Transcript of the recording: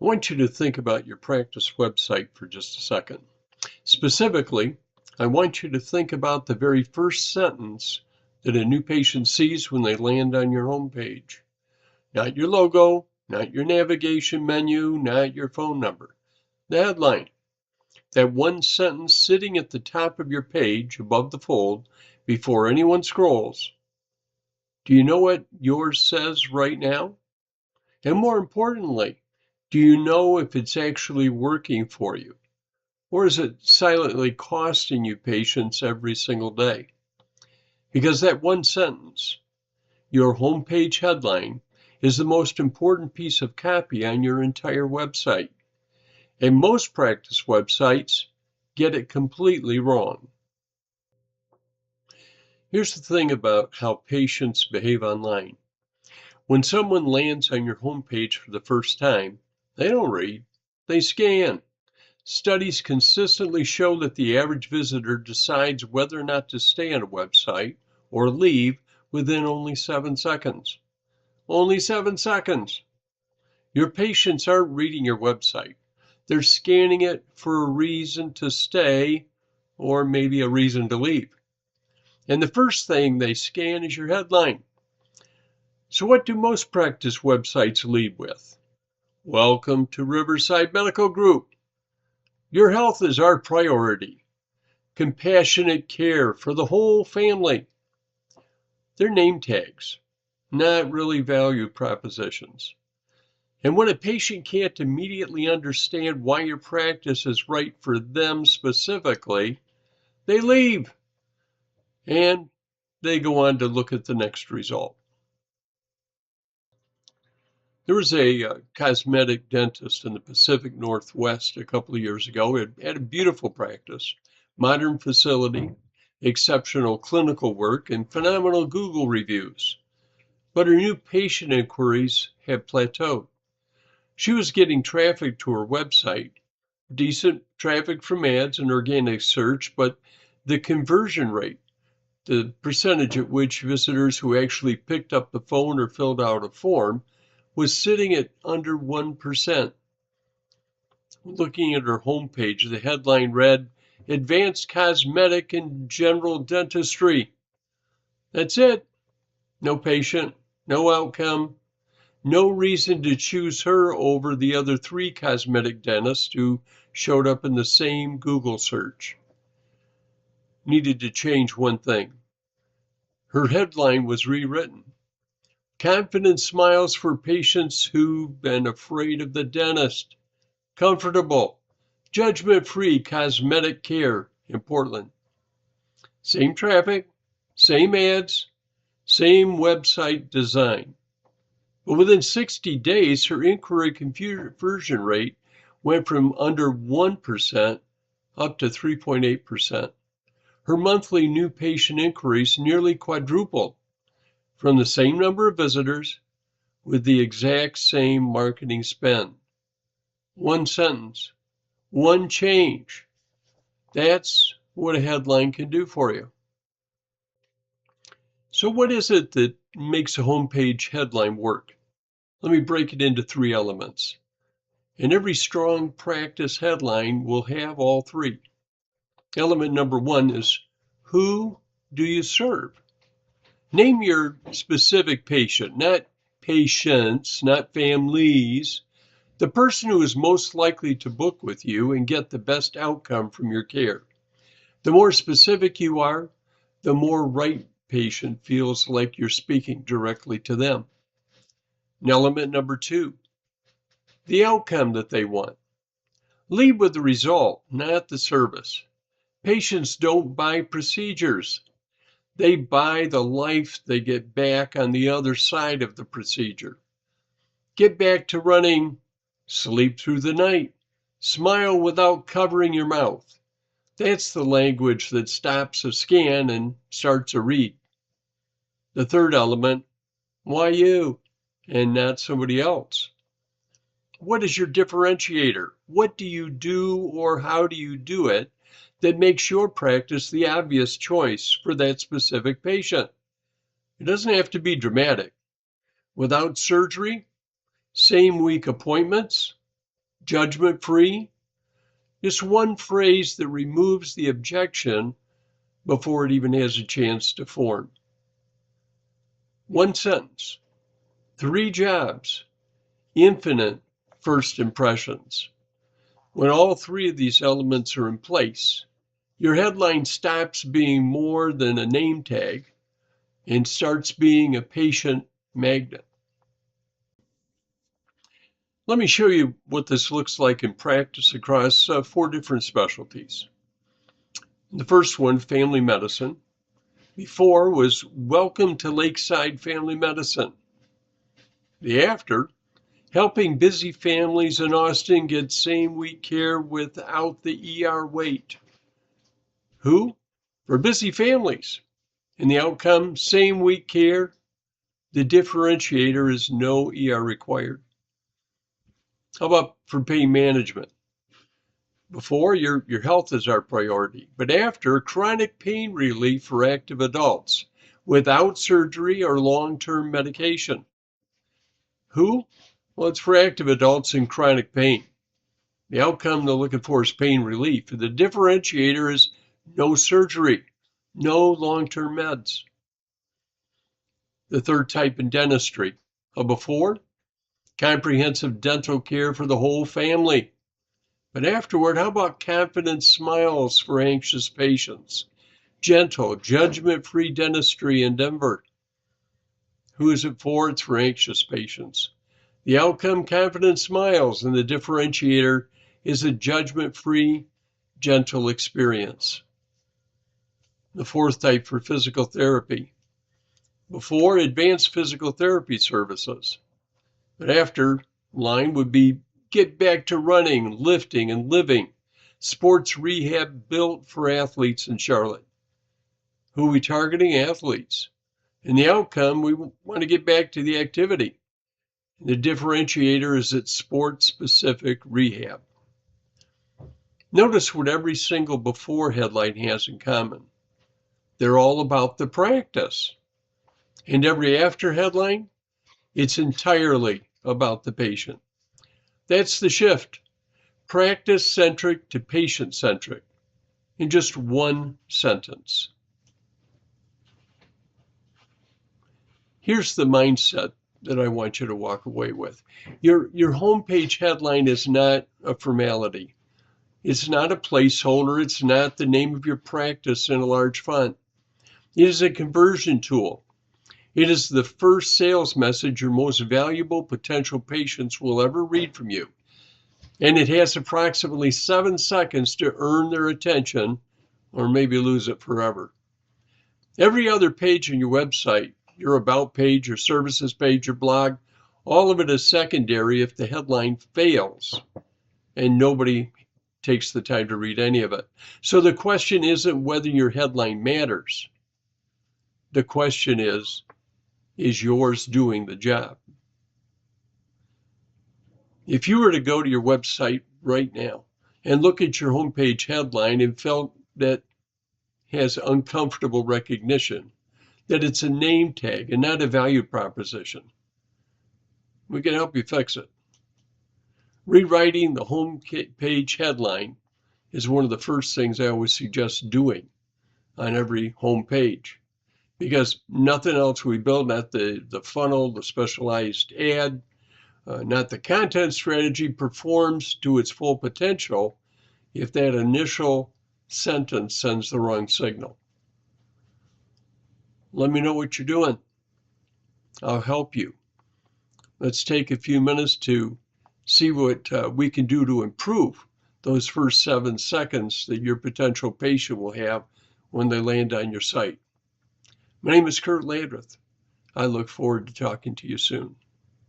I want you to think about your practice website for just a second. Specifically, I want you to think about the very first sentence that a new patient sees when they land on your homepage. Not your logo, not your navigation menu, not your phone number. The headline. That one sentence sitting at the top of your page above the fold before anyone scrolls. Do you know what yours says right now? And more importantly, do you know if it's actually working for you? Or is it silently costing you patience every single day? Because that one sentence, your homepage headline, is the most important piece of copy on your entire website. And most practice websites get it completely wrong. Here's the thing about how patients behave online. When someone lands on your homepage for the first time, they don't read, they scan. Studies consistently show that the average visitor decides whether or not to stay on a website or leave within only 7 seconds. Only 7 seconds. Your patients aren't reading your website. They're scanning it for a reason to stay or maybe a reason to leave. And the first thing they scan is your headline. So what do most practice websites lead with? Welcome to Riverside Medical Group. Your health is our priority. Compassionate care for the whole family. They're name tags, not really value propositions. And when a patient can't immediately understand why your practice is right for them specifically, they leave and they go on to look at the next result. There was a cosmetic dentist in the Pacific Northwest a couple of years ago. It had a beautiful practice, modern facility, exceptional clinical work, and phenomenal Google reviews. But her new patient inquiries had plateaued. She was getting traffic to her website, decent traffic from ads and organic search, but the conversion rate, the percentage at which visitors who actually picked up the phone or filled out a form, was sitting at under 1%. Looking at her homepage, the headline read, Advanced Cosmetic and General Dentistry. That's it. No patient, no outcome, no reason to choose her over the other 3 cosmetic dentists who showed up in the same Google search. Needed to change one thing. Her headline was rewritten. Confident smiles for patients who've been afraid of the dentist. Comfortable, judgment-free cosmetic care in Portland. Same traffic, same ads, same website design. But within 60 days, her inquiry conversion rate went from under 1% up to 3.8%. Her monthly new patient inquiries nearly quadrupled from the same number of visitors with the exact same marketing spend. One sentence, one change. That's what a headline can do for you. So what is it that makes a homepage headline work? Let me break it into 3 elements. And every strong practice headline will have all 3. Element number 1 is, who do you serve? Name your specific patient, not patients, not families. The person who is most likely to book with you and get the best outcome from your care. The more specific you are, the more right patient feels like you're speaking directly to them. And element number 2, the outcome that they want. Lead with the result, not the service. Patients don't buy procedures. They buy the life they get back on the other side of the procedure. Get back to running, sleep through the night, smile without covering your mouth. That's the language that stops a scan and starts a read. The third element, why you and not somebody else? What is your differentiator? What do you do or how do you do it that makes your practice the obvious choice for that specific patient? It doesn't have to be dramatic. Without surgery, same week appointments, Judgment-free is one phrase that removes the objection before it even has a chance to form. One sentence, 3 jobs, infinite first impressions. When all 3 of these elements are in place, your headline stops being more than a name tag and starts being a patient magnet. Let me show you what this looks like in practice across 4 different specialties. The first one, family medicine. Before was welcome to Lakeside Family Medicine. The after, helping busy families in Austin get same-week care without the ER wait. Who? For busy families. And the outcome, same-week care. The differentiator is no ER required. How about for pain management? Before, your health is our priority, but after, chronic pain relief for active adults without surgery or long-term medication. Who? Well, it's for active adults in chronic pain. The outcome they're looking for is pain relief. The differentiator is no surgery, no long-term meds. The third type in dentistry. Before, comprehensive dental care for the whole family. But afterward, how about confident smiles for anxious patients? Gentle, judgment-free dentistry in Denver. Who is it for? It's for anxious patients. The outcome, confident smiles, and the differentiator is a judgment-free, gentle experience. The fourth type for physical therapy. Before, advanced physical therapy services. But after, line would be get back to running, lifting, and living. Sports rehab built for athletes in Charlotte. Who are we targeting? Athletes. And the outcome, we want to get back to the activity. And the differentiator is its sport-specific rehab. Notice what every single before headline has in common. They're all about the practice. And every after headline, it's entirely about the patient. That's the shift. Practice-centric to patient-centric in just one sentence. Here's the mindset that I want you to walk away with. Your homepage headline is not a formality. It's not a placeholder. It's not the name of your practice in a large font. It is a conversion tool. It is the first sales message your most valuable potential patients will ever read from you. And it has approximately 7 seconds to earn their attention or maybe lose it forever. Every other page on your website, your about page, your services page, your blog, all of it is secondary if the headline fails and nobody takes the time to read any of it. So the question isn't whether your headline matters. The question is yours doing the job? If you were to go to your website right now and look at your homepage headline and felt that has uncomfortable recognition, that it's a name tag and not a value proposition, we can help you fix it. Rewriting the homepage headline is one of the first things I always suggest doing on every homepage, because nothing else we build, not the funnel, the specialized ad, not the content strategy, performs to its full potential if that initial sentence sends the wrong signal. Let me know what you're doing. I'll help you. Let's take a few minutes to see what we can do to improve those first 7 seconds that your potential patient will have when they land on your site. My name is Kurt Landreth. I look forward to talking to you soon.